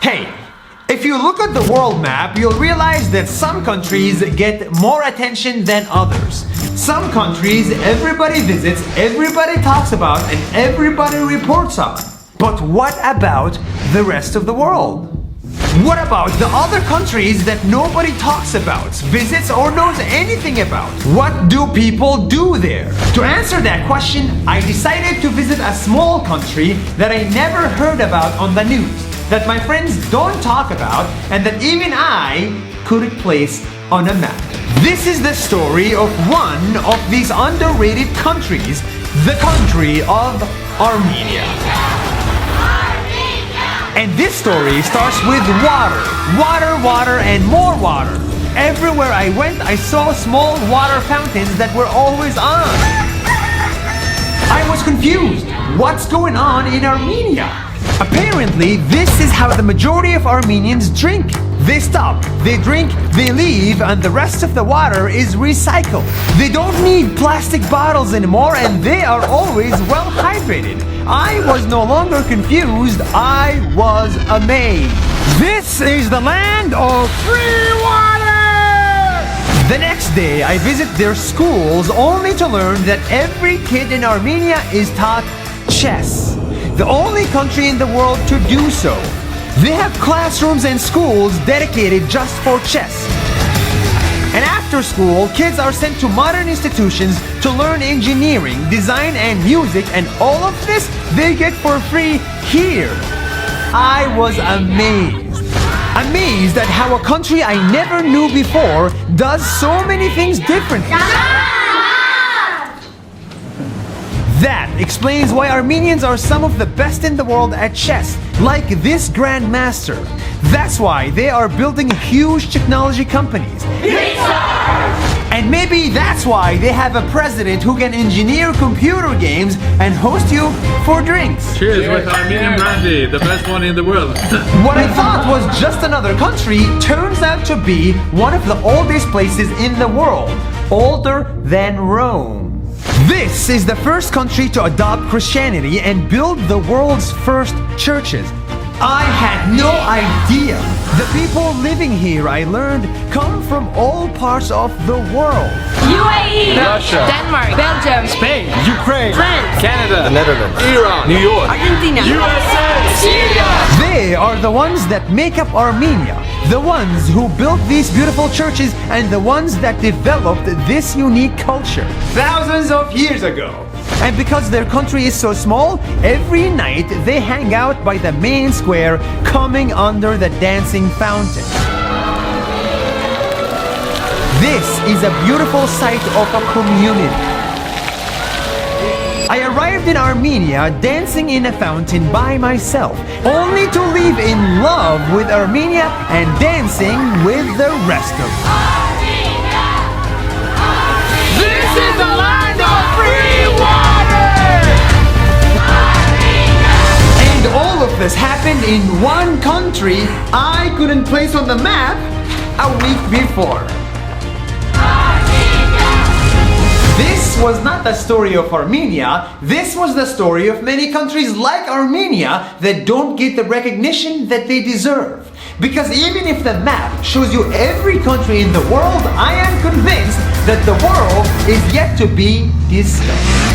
Hey, if you look at the world map, you'll realize that some countries get more attention than others. Some countries everybody visits, everybody talks about, and everybody reports on. But what about the rest of the world? What about the other countries that nobody talks about, visits, or knows anything about? What do people do there? To answer that question, I decided to visit a small country that I never heard about on the news, that my friends don't talk about, and that even I couldn't place on a map. This is the story of one of these underrated countries, the country of Armenia. And this story starts with water. Water, water, and more water. Everywhere I went, I saw small water fountains that were always on. I was confused. What's going on in Armenia? Apparently, this is how the majority of Armenians drink. They stop, they drink, they leave, and the rest of the water is recycled. They don't need plastic bottles anymore, and they are always well hydrated. I was no longer confused, I was amazed. This is the land of free water! The next day, I visit their schools only to learn that every kid in Armenia is taught chess. The only country in the world to do so. They have classrooms and schools dedicated just for chess. And after school, kids are sent to modern institutions to learn engineering, design, and music, and all of this they get for free here. I was amazed. Amazed at how a country I never knew before does so many things differently. That explains why Armenians are some of the best in the world at chess, like this grandmaster. That's why they are building huge technology companies. And maybe that's why they have a president who can engineer computer games and host you for drinks. Cheers with Armenian brandy, the best one in the world. What I thought was just another country turns out to be one of the oldest places in the world, older than Rome. This is the first country to adopt Christianity and build the world's first churches. I had no idea. The people living here, I learned, come from all parts of the world. UAE, Russia, Denmark, Belgium, Spain, Ukraine, France, Canada, the Netherlands, Iran, New York, Argentina, USA, Syria. They are the ones that make up Armenia, the ones who built these beautiful churches, and the ones that developed this unique culture thousands of years ago. And because their country is so small, every night they hang out by the main square, coming under the dancing fountain. This is a beautiful sight of a community. I arrived in Armenia dancing in a fountain by myself, only to live in love with Armenia and dancing with the rest of them. This is the land of free water! And all of this happened in one country I couldn't place on the map a week before. This was not the story of Armenia, this was the story of many countries like Armenia that don't get the recognition that they deserve. Because even if the map shows you every country in the world, I am convinced that the world is yet to be discovered.